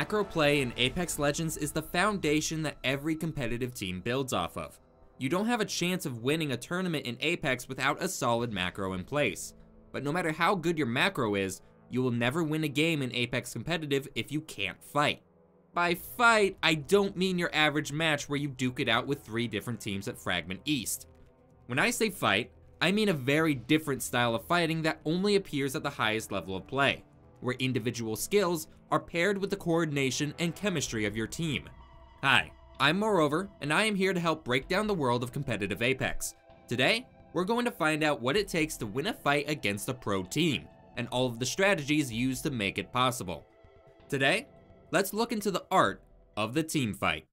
Macro play in Apex Legends is the foundation that every competitive team builds off of. You don't have a chance of winning a tournament in Apex without a solid macro in place. But no matter how good your macro is, you will never win a game in Apex Competitive if you can't fight. By fight, I don't mean your average match where you duke it out with 3 different teams at Fragment East. When I say fight, I mean a very different style of fighting that only appears at the highest level of play, where individual skills are paired with the coordination and chemistry of your team. Hi, I'm Moreover, and I am here to help break down the world of competitive Apex. Today, we're going to find out what it takes to win a fight against a pro team, and all of the strategies used to make it possible. Today, let's look into the art of the team fight.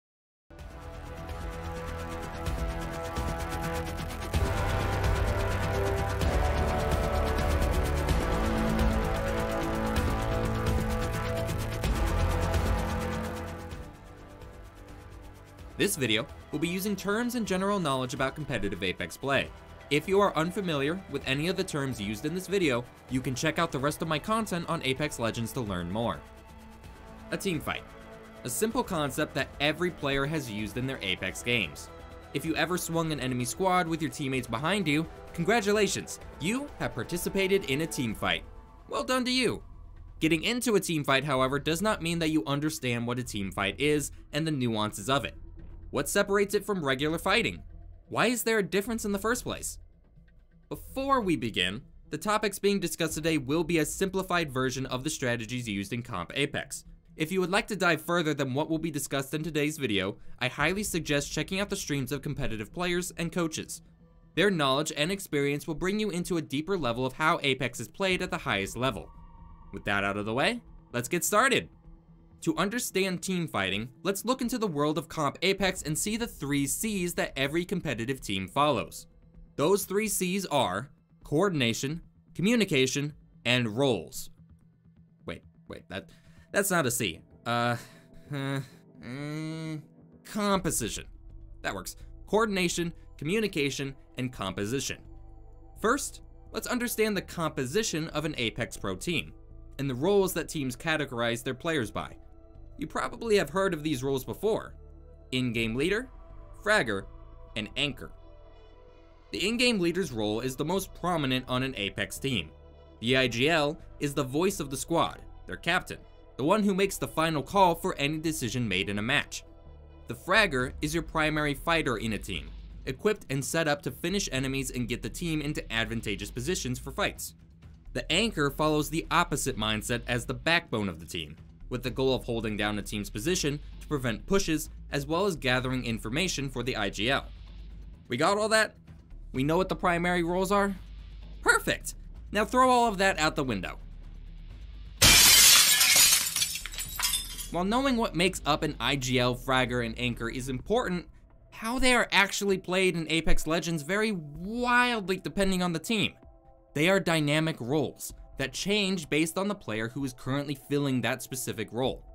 This video will be using terms and general knowledge about competitive Apex play. If you are unfamiliar with any of the terms used in this video, you can check out the rest of my content on Apex Legends to learn more. A team fight. A simple concept that every player has used in their Apex games. If you ever swung an enemy squad with your teammates behind you, congratulations, you have participated in a team fight. Well done to you. Getting into a team fight, however, does not mean that you understand what a team fight is and the nuances of it. What separates it from regular fighting? Why is there a difference in the first place? Before we begin, the topics being discussed today will be a simplified version of the strategies used in Comp Apex. If you would like to dive further than what will be discussed in today's video, I highly suggest checking out the streams of competitive players and coaches. Their knowledge and experience will bring you into a deeper level of how Apex is played at the highest level. With that out of the way, let's get started. To understand team fighting, let's look into the world of Comp Apex and see the 3 C's that every competitive team follows. Those 3 C's are coordination, communication, and roles. Wait, that's not a C. Composition. That works. Coordination, communication, and composition. First, let's understand the composition of an Apex Pro team, and the roles that teams categorize their players by. You probably have heard of these roles before: in-game leader, fragger, and anchor. The in-game leader's role is the most prominent on an Apex team. The IGL is the voice of the squad, their captain, the one who makes the final call for any decision made in a match. The fragger is your primary fighter in a team, equipped and set up to finish enemies and get the team into advantageous positions for fights. The anchor follows the opposite mindset as the backbone of the team, with the goal of holding down a team's position to prevent pushes, as well as gathering information for the IGL. We got all that? We know what the primary roles are? Perfect! Now throw all of that out the window. While knowing what makes up an IGL, fragger, and anchor is important, how they are actually played in Apex Legends vary wildly depending on the team. They are dynamic roles that change based on the player who is currently filling that specific role.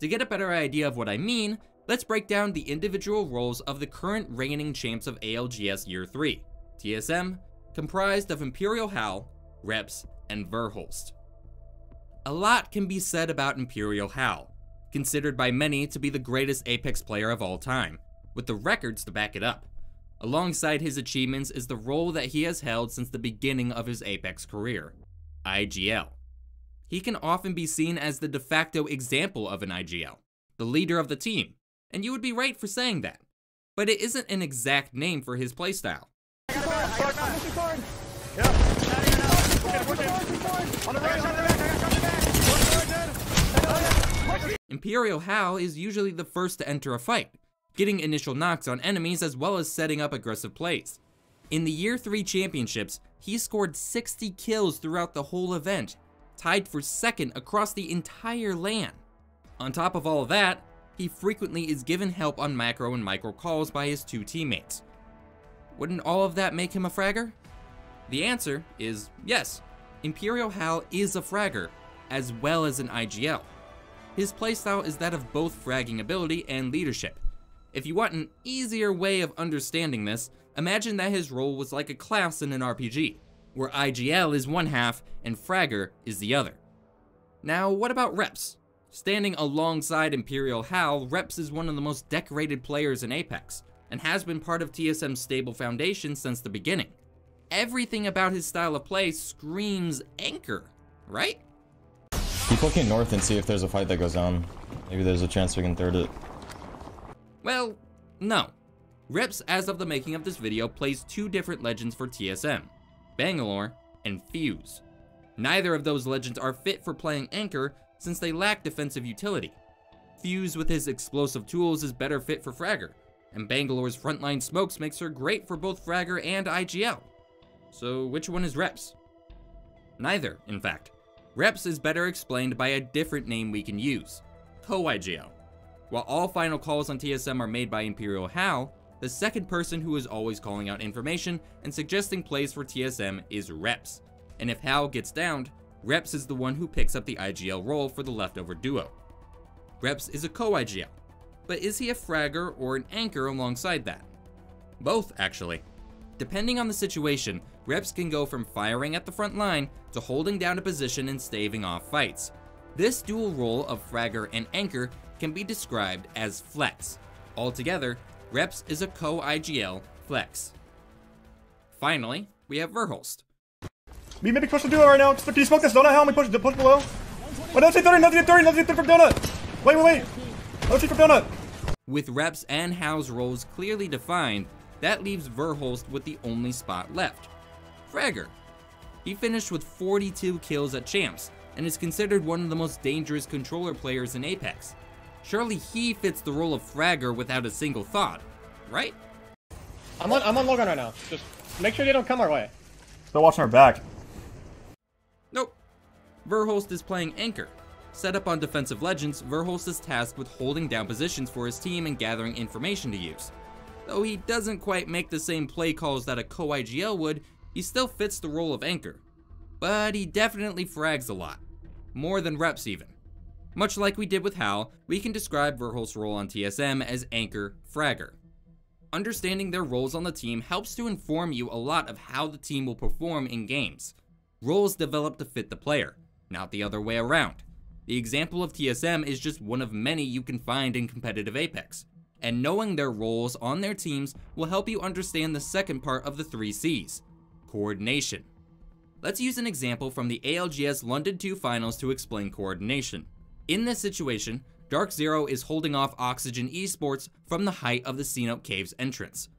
To get a better idea of what I mean, let's break down the individual roles of the current reigning champs of ALGS Year 3, TSM, comprised of Imperial Hal, Reps, and Verhulst. A lot can be said about Imperial Hal, considered by many to be the greatest Apex player of all time, with the records to back it up. Alongside his achievements is the role that he has held since the beginning of his Apex career: IGL. He can often be seen as the de facto example of an IGL, the leader of the team, and you would be right for saying that. But it isn't an exact name for his playstyle. Imperial Hal is usually the first to enter a fight, getting initial knocks on enemies as well as setting up aggressive plays. In the Year 3 championships, he scored 60 kills throughout the whole event, tied for second across the entire LAN. On top of all of that, he frequently is given help on macro and micro calls by his 2 teammates. Wouldn't all of that make him a fragger? The answer is yes. Imperial Hal is a fragger, as well as an IGL. His playstyle is that of both fragging ability and leadership. If you want an easier way of understanding this, imagine that his role was like a class in an RPG, where IGL is one half and fragger is the other. Now, what about Reps? Standing alongside Imperial Hal, Reps is one of the most decorated players in Apex, and has been part of TSM's stable foundation since the beginning. Everything about his style of play screams Anchor, right? Keep looking north and see if there's a fight that goes on. Maybe there's a chance we can third it. Well, no. Reps, as of the making of this video, plays 2 different legends for TSM, Bangalore and Fuse. Neither of those legends are fit for playing Anchor since they lack defensive utility. Fuse with his explosive tools is better fit for Fragger, and Bangalore's frontline smokes makes her great for both Fragger and IGL. So which one is Reps? Neither, in fact. Reps is better explained by a different name we can use, Co-IGL. While all final calls on TSM are made by Imperial Hal, the second person who is always calling out information and suggesting plays for TSM is Reps. And if Hal gets downed, Reps is the one who picks up the IGL role for the leftover duo. Reps is a co-IGL, but is he a fragger or an anchor alongside that? Both, actually. Depending on the situation, Reps can go from firing at the front line to holding down a position and staving off fights. This dual role of fragger and anchor can be described as flex. Altogether, Reps is a co-IGL flex. Finally, we have Verhulst. We maybe push the duo right now. Can you smoke this donut? How am I push below? Oh, don't say 30, nothing 30, nothing 30 from donut. Wait. Don't see from donut. With Reps and Hal's roles clearly defined, that leaves Verhulst with the only spot left, Fragger. He finished with 42 kills at Champs, and is considered one of the most dangerous controller players in Apex. Surely he fits the role of Fragger without a single thought, right? I'm on low ground right now. Just make sure they don't come our way. They're watching our back. Nope. Verhulst is playing Anchor. Set up on Defensive Legends, Verhulst is tasked with holding down positions for his team and gathering information to use. Though he doesn't quite make the same play calls that a co-IGL would, he still fits the role of Anchor. But he definitely frags a lot. More than Reps even. Much like we did with Hal, we can describe Verhulst's role on TSM as Anchor Fragger. Understanding their roles on the team helps to inform you a lot of how the team will perform in games. Roles develop to fit the player, not the other way around. The example of TSM is just one of many you can find in competitive Apex, and knowing their roles on their teams will help you understand the second part of the 3 C's, coordination. Let's use an example from the ALGS London 2 finals to explain coordination. In this situation, Dark Zero is holding off Oxygen Esports from the height of the Cenote Caves entrance.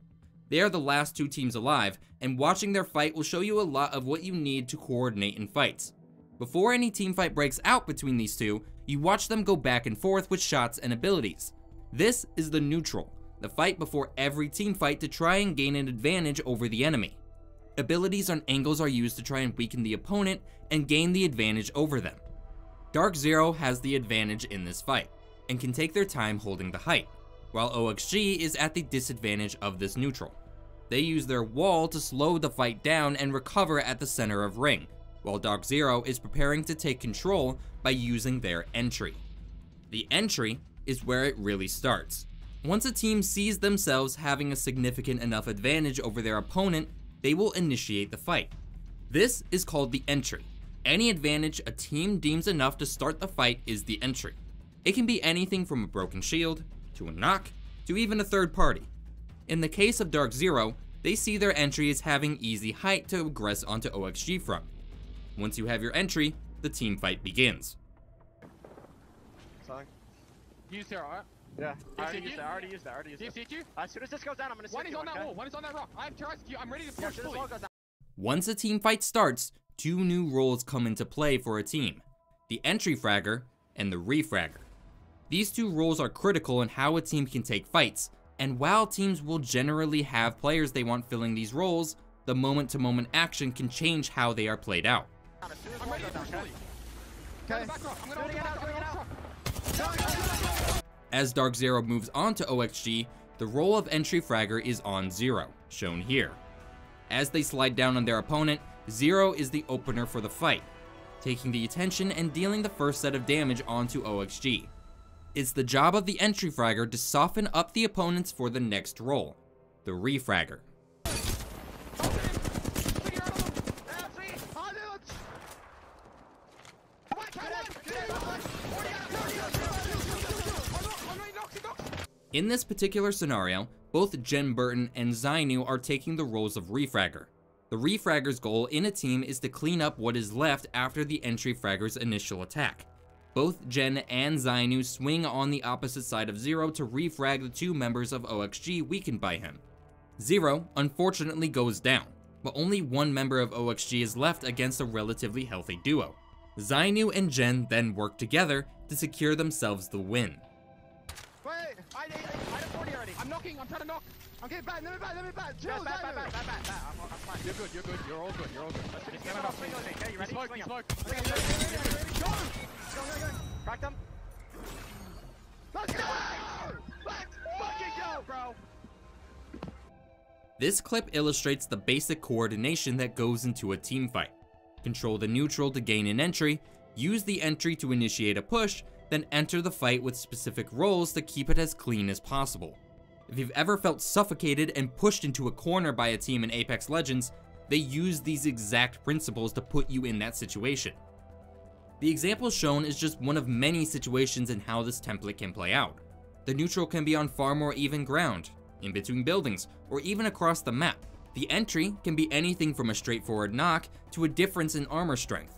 They are the last 2 teams alive, and watching their fight will show you a lot of what you need to coordinate in fights. Before any teamfight breaks out between these 2, you watch them go back and forth with shots and abilities. This is the neutral, the fight before every teamfight to try and gain an advantage over the enemy. Abilities and angles are used to try and weaken the opponent and gain the advantage over them. Dark Zero has the advantage in this fight, and can take their time holding the height, while OXG is at the disadvantage of this neutral. They use their wall to slow the fight down and recover at the center of ring, while Dark Zero is preparing to take control by using their entry. The entry is where it really starts. Once a team sees themselves having a significant enough advantage over their opponent, they will initiate the fight. This is called the entry. Any advantage a team deems enough to start the fight is the entry. It can be anything from a broken shield, to a knock, to even a third party. In the case of Dark Zero, they see their entry as having easy height to aggress onto OXG from. Once you have your entry, the team fight begins. Sorry. You used here, alright? Yeah. I already CQ? used that. I already used that. Do you CQ? As soon as this goes down, I'm gonna CQ. One is on that okay? wall, one is on that rock. I have terror CQ, I'm ready to push As soon as fully. wall goes down. Once a team fight starts, 2 new roles come into play for a team, the entry fragger and the refragger. These 2 roles are critical in how a team can take fights, and while teams will generally have players they want filling these roles, the moment-to-moment action can change how they are played out. As soon as I'm wall ready to goes push down, fully. okay? Back rock, I'm gonna Doing hold it the out, back rock, doing I'm it gonna hold the rock. As Dark Zero moves on to OXG, the role of entry fragger is on Zero, shown here. As they slide down on their opponent, Zero is the opener for the fight, taking the attention and dealing the first set of damage onto OXG. It's the job of the entry fragger to soften up the opponents for the next role, the refragger. In this particular scenario, both Jen Burton and Zainu are taking the roles of refragger. The refragger's goal in a team is to clean up what is left after the entry fragger's initial attack. Both Jen and Zainu swing on the opposite side of Zero to refrag the two members of OXG weakened by him. Zero unfortunately goes down, but only one member of OXG is left against a relatively healthy duo. Zainu and Jen then work together to secure themselves the win. Wait, I had 40 already. I'm knocking, I'm trying to knock. I'm getting back, let me back. Chill, Back. I'm fine. You're good, you're all good, you're all good. Just get off, swing on me. Okay, you ready? Smoke, Swing smoke. Go! Crack them. Let's go! Let's fucking go, bro! This clip illustrates the basic coordination that goes into a team fight. Control the neutral to gain an entry, use the entry to initiate a push, then enter the fight with specific roles to keep it as clean as possible. If you've ever felt suffocated and pushed into a corner by a team in Apex Legends, they use these exact principles to put you in that situation. The example shown is just one of many situations in how this template can play out. The neutral can be on far more even ground, in between buildings, or even across the map. The entry can be anything from a straightforward knock to a difference in armor strength.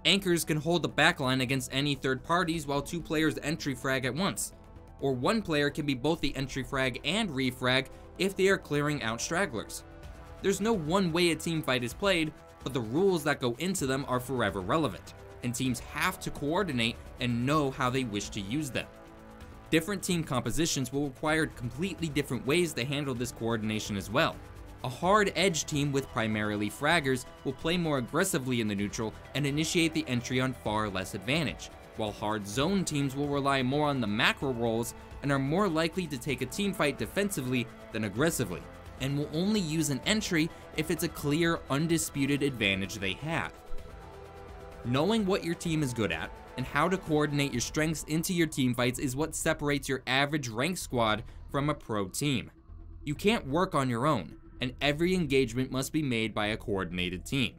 Anchors can hold the backline against any third parties while two players entry frag at once. Or one player can be both the entry frag and refrag if they are clearing out stragglers. There's no one way a team fight is played, but the rules that go into them are forever relevant, and teams have to coordinate and know how they wish to use them. Different team compositions will require completely different ways to handle this coordination as well. A hard edge team with primarily fraggers will play more aggressively in the neutral and initiate the entry on far less advantage, while hard zone teams will rely more on the macro roles and are more likely to take a team fight defensively than aggressively, and will only use an entry if it's a clear, undisputed advantage they have. Knowing what your team is good at and how to coordinate your strengths into your team fights is what separates your average ranked squad from a pro team. You can't work on your own, and every engagement must be made by a coordinated team.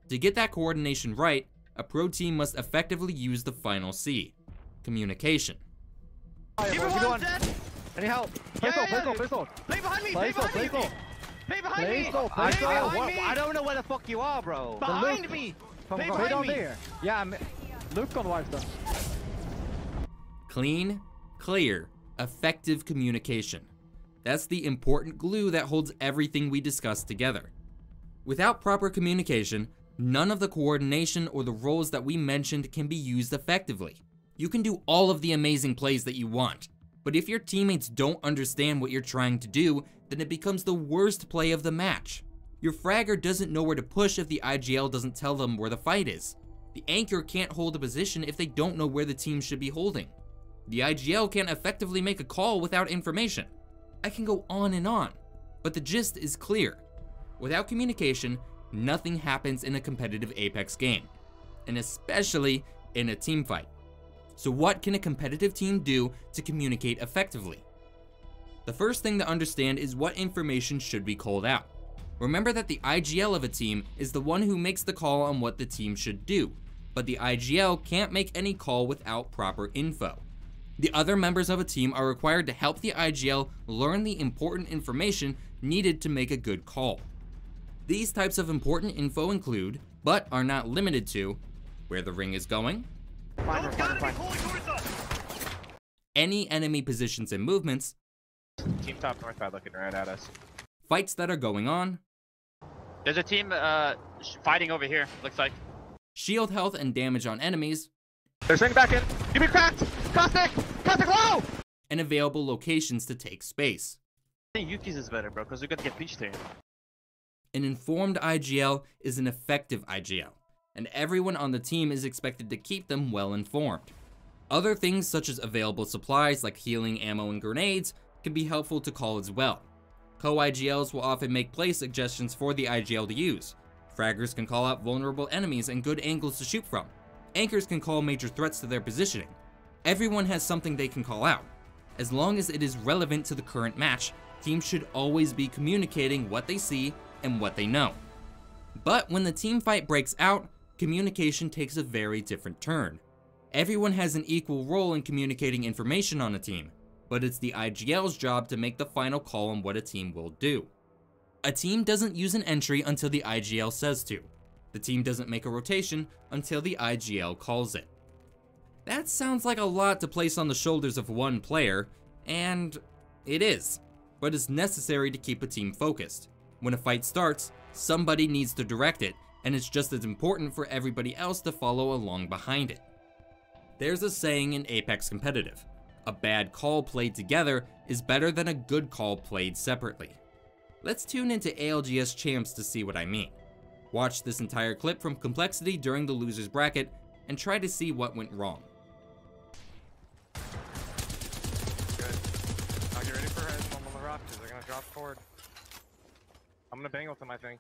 To get that coordination right, a pro team must effectively use the final C: communication. Give me one, Jen! Any help? Yeah. Pistol. Play behind me! Play behind me! Play behind me! I don't know where the fuck you are, bro. Behind me! Play behind me! Yeah, Luke on wipe them. Clean, clear, effective communication. That's the important glue that holds everything we discuss together. Without proper communication, none of the coordination or the roles that we mentioned can be used effectively. You can do all of the amazing plays that you want, but if your teammates don't understand what you're trying to do, then it becomes the worst play of the match. Your fragger doesn't know where to push if the IGL doesn't tell them where the fight is. The anchor can't hold a position if they don't know where the team should be holding. The IGL can't effectively make a call without information. I can go on, but the gist is clear. Without communication, nothing happens in a competitive Apex game, and especially in a team fight. So what can a competitive team do to communicate effectively? The first thing to understand is what information should be called out. Remember that the IGL of a team is the one who makes the call on what the team should do, but the IGL can't make any call without proper info. The other members of a team are required to help the IGL learn the important information needed to make a good call. These types of important info include, but are not limited to, where the ring is going, any enemy positions and movements, Team top north side looking right at us. fights that are going on, There's a team fighting over here, looks like. shield health and damage on enemies, They're swinging back in. Give me cracked. Caustic low. and available locations to take space. I think Yuki's is better, bro, because we're gonna get beached here. An informed IGL is an effective IGL, and everyone on the team is expected to keep them well informed. Other things such as available supplies like healing, ammo, and grenades can be helpful to call as well. Co-IGLs will often make play suggestions for the IGL to use. Fraggers can call out vulnerable enemies and good angles to shoot from. Anchors can call major threats to their positioning. Everyone has something they can call out. As long as it is relevant to the current match, teams should always be communicating what they see and what they know. But when the team fight breaks out, communication takes a very different turn. Everyone has an equal role in communicating information on a team, but it's the IGL's job to make the final call on what a team will do. A team doesn't use an entry until the IGL says to. The team doesn't make a rotation until the IGL calls it. That sounds like a lot to place on the shoulders of one player, and it is, but it's necessary to keep a team focused. When a fight starts, somebody needs to direct it, and it's just as important for everybody else to follow along behind it. There's a saying in Apex Competitive: a bad call played together is better than a good call played separately. Let's tune into ALGS Champs to see what I mean. Watch this entire clip from Complexity during the losers bracket and try to see what went wrong. Good. Now get ready for heads on the rock, because they're gonna drop forward. I'm gonna bang with them, I think.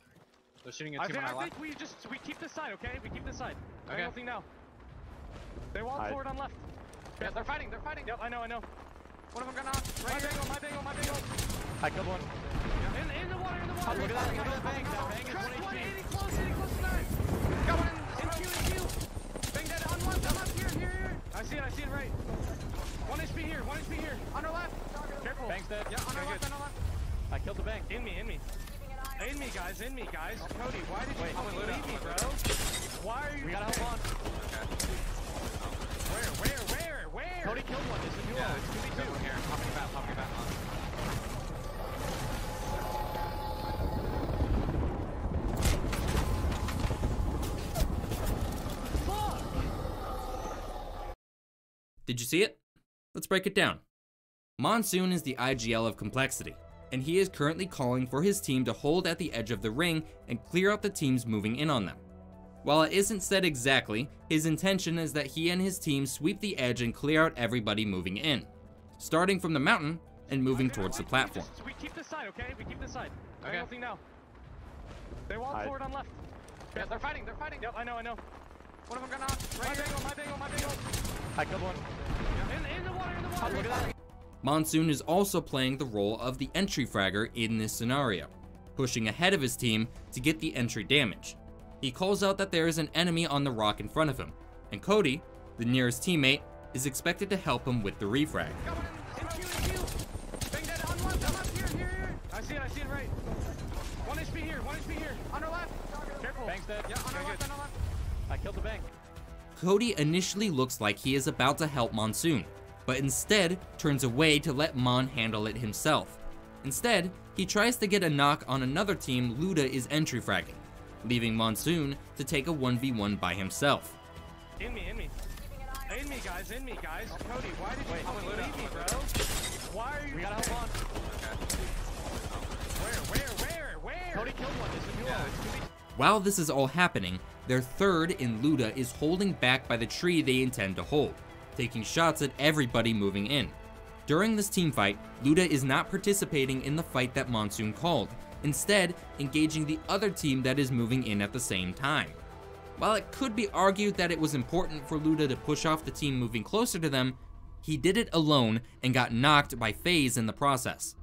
They're shooting a I team on my left. think we keep this side, okay? We keep this side. Okay. Nothing now. They walk forward on left. Yeah, they're fighting. Yep, I know. One of them got knocked. My bangle. I killed one. In the water. Oh, look at that. Look at that bang. That bang is 1 Crack one, HP. 80 close to 9. Got one in Q. Bang dead on left, here. I see it right. 1 HP here. On our left. Careful. Bang's dead. Yeah, on our left. I killed the bang. In me. In me, guys. Cody, why did you fucking leave me, bro? Why are you? We gotta hold on. Where? Cody killed one. This is duo. Yeah, It's 2v2. here. Popping back on. Did you see it? Let's break it down. Monsoon is the IGL of Complexity, and he is currently calling for his team to hold at the edge of the ring and clear out the teams moving in on them. While it isn't said exactly, his intention is that he and his team sweep the edge and clear out everybody moving in, starting from the mountain and moving towards the platform. We keep this side, okay? Okay. Nothing now. They walk forward on left. Yeah, they're fighting. Yep, I know. One of them got knocked. My bangle. I killed one. In the water. Oh, look at that. Monsoon is also playing the role of the entry fragger in this scenario, pushing ahead of his team to get the entry damage. He calls out that there is an enemy on the rock in front of him, and Cody, the nearest teammate, is expected to help him with the refrag. Got one in Q. Bang dead on left, here. I see it right. 1 HP here. On our left. Careful. Bang's dead. Yeah, on our left. I killed the bang. Cody initially looks like he is about to help Monsoon, but instead turns away to let Mon handle it himself. Instead, he tries to get a knock on another team Luda is entry fragging, leaving Monsoon to take a 1v1 by himself. In me, guys. Cody, why did you fucking leave me, bro? Why are you? We gotta hold on. Where? Cody killed one. This is duo. It's 2v2. While this is all happening, their third in Luda is holding back by the tree they intend to hold, taking shots at everybody moving in. During this teamfight, Luda is not participating in the fight that Monsoon called, instead engaging the other team that is moving in at the same time. While it could be argued that it was important for Luda to push off the team moving closer to them, he did it alone and got knocked by FaZe in the process.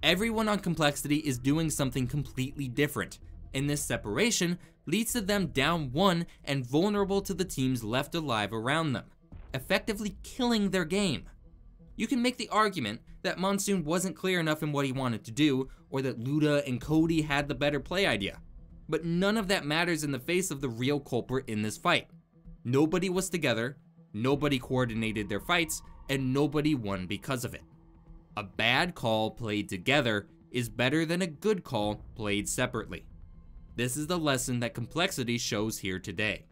Everyone on Complexity is doing something completely different, and this separation leads to them down one and vulnerable to the teams left alive around them, effectively killing their game. You can make the argument that Monsoon wasn't clear enough in what he wanted to do, or that Luda and Cody had the better play idea, but none of that matters in the face of the real culprit in this fight. Nobody was together, nobody coordinated their fights, and nobody won because of it. A bad call played together is better than a good call played separately. This is the lesson that Complexity shows here today.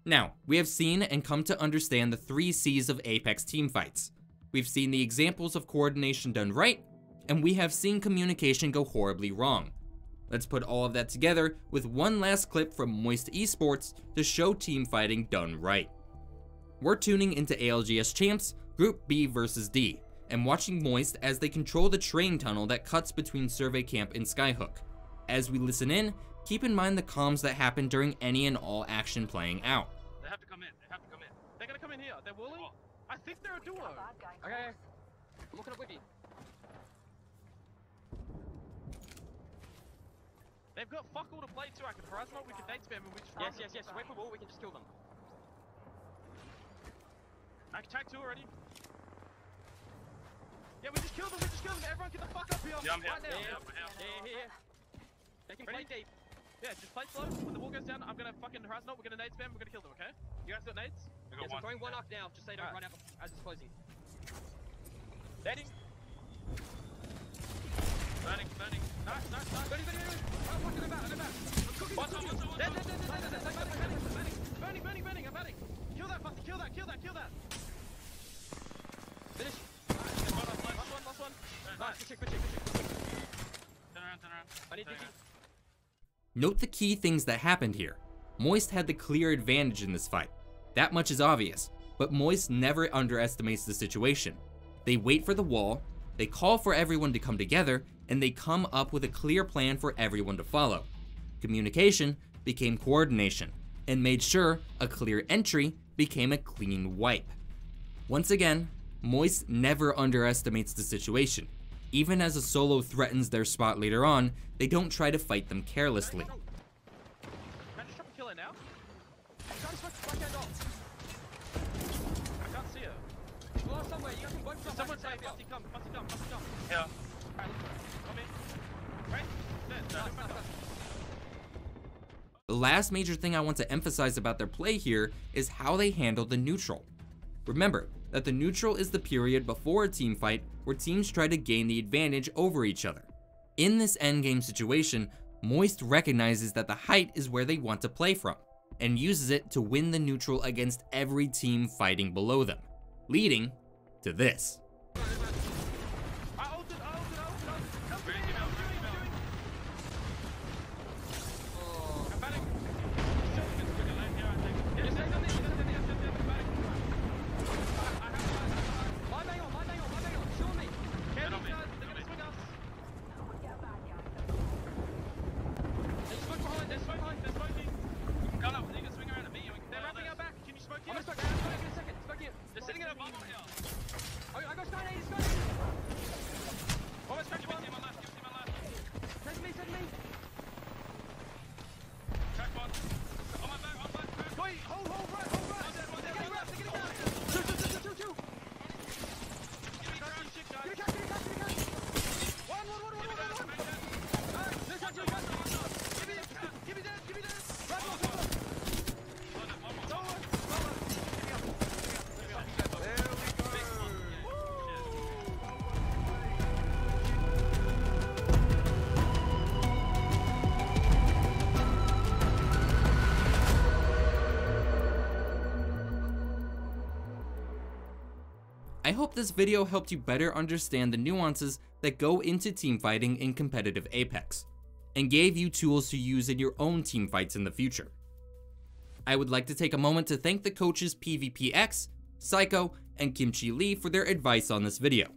Now, we have seen and come to understand the 3 C's of Apex teamfights. We've seen the examples of coordination done right, and we have seen communication go horribly wrong. Let's put all of that together with one last clip from Moist Esports to show teamfighting done right. We're tuning into ALGS Champs, Group B vs D, and watching Moist as they control the train tunnel that cuts between Survey Camp and Skyhook. As we listen in, keep in mind the comms that happen during any and all action playing out. They have to come in. They're gonna come in here. They're willing. I think they're a duo. Okay. I'm looking at Wiki. They've got fuck all to play too. I can horizon up, we can nade spam, and we just Yes, yes, yes. Wait for wall. We can just kill them. I can tag 2 already. Yeah, we just killed them. We just killed them. Everyone get the fuck up here. Yeah, I'm here. Right now. Yeah. They can play deep. Yeah, just play slow. When the wall goes down, I'm gonna fucking horizon up. We're gonna nade spam. We're gonna kill them. Okay? You guys got nades? I Yes, got I'm one. throwing one up now, just so they don't run out as it's closing. Nading. Burning. Nice. Burning. Oh, fuck, I'm about. I'm cooking. Watch out. Burning. I'm burning. Kill that, Fussy. Kill that. Finish. Last one. Nice, good check. Turn around. I need Dicky. Note the key things that happened here. Moist had the clear advantage in this fight. That much is obvious, but Moist never underestimates the situation. They wait for the wall, they call for everyone to come together, and they come up with a clear plan for everyone to follow. Communication became coordination, and made sure a clear entry became a clean wipe. Once again, Moist never underestimates the situation. Even as a solo threatens their spot later on, they don't try to fight them carelessly. Can I just try to kill her now? I'm trying to switch backhand off. I can't see her. Well, somewhere, you guys can both jump Someone back say, and Fussy, come. Yeah. Alright, come in. Right? There. Nice. The last major thing I want to emphasize about their play here is how they handle the neutral. Remember that the neutral is the period before a team fight where teams try to gain the advantage over each other. In this endgame situation, Moist recognizes that the height is where they want to play from, and uses it to win the neutral against every team fighting below them, leading to this. I ulted. Come to me. I'm doing. I'm batting. Yes, Line bang on. Show me. they're gonna swing us. They smoke behind. They're smoking. You can gun up. You can swing around at me. And we can They're go wrapping this. our back. Can you smoke I'm here? gonna smoke. I'm gonna second. Smoke here. They're sitting in a bubble here. I got Sky 80. Almost cracked Give one. it to my left. Send me. Crack one. On my back. Wait, hold, right. They're getting wrapped. Two. Shit, guys. Get a catch. One. Give me that. Right, I hope this video helped you better understand the nuances that go into teamfighting in competitive Apex, and gave you tools to use in your own teamfights in the future. I would like to take a moment to thank the coaches PvPX, Psycho, and Kimchi Lee for their advice on this video.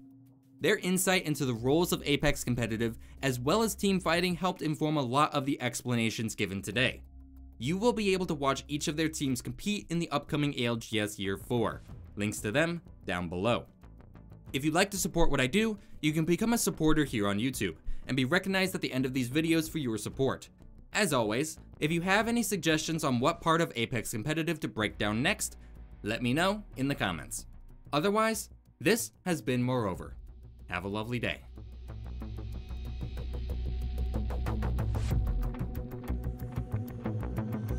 Their insight into the roles of Apex competitive as well as teamfighting helped inform a lot of the explanations given today. You will be able to watch each of their teams compete in the upcoming ALGS Year 4. Links to them down below. If you'd like to support what I do, you can become a supporter here on YouTube and be recognized at the end of these videos for your support. As always, if you have any suggestions on what part of Apex Competitive to break down next, let me know in the comments. Otherwise, this has been Moreover. Have a lovely day.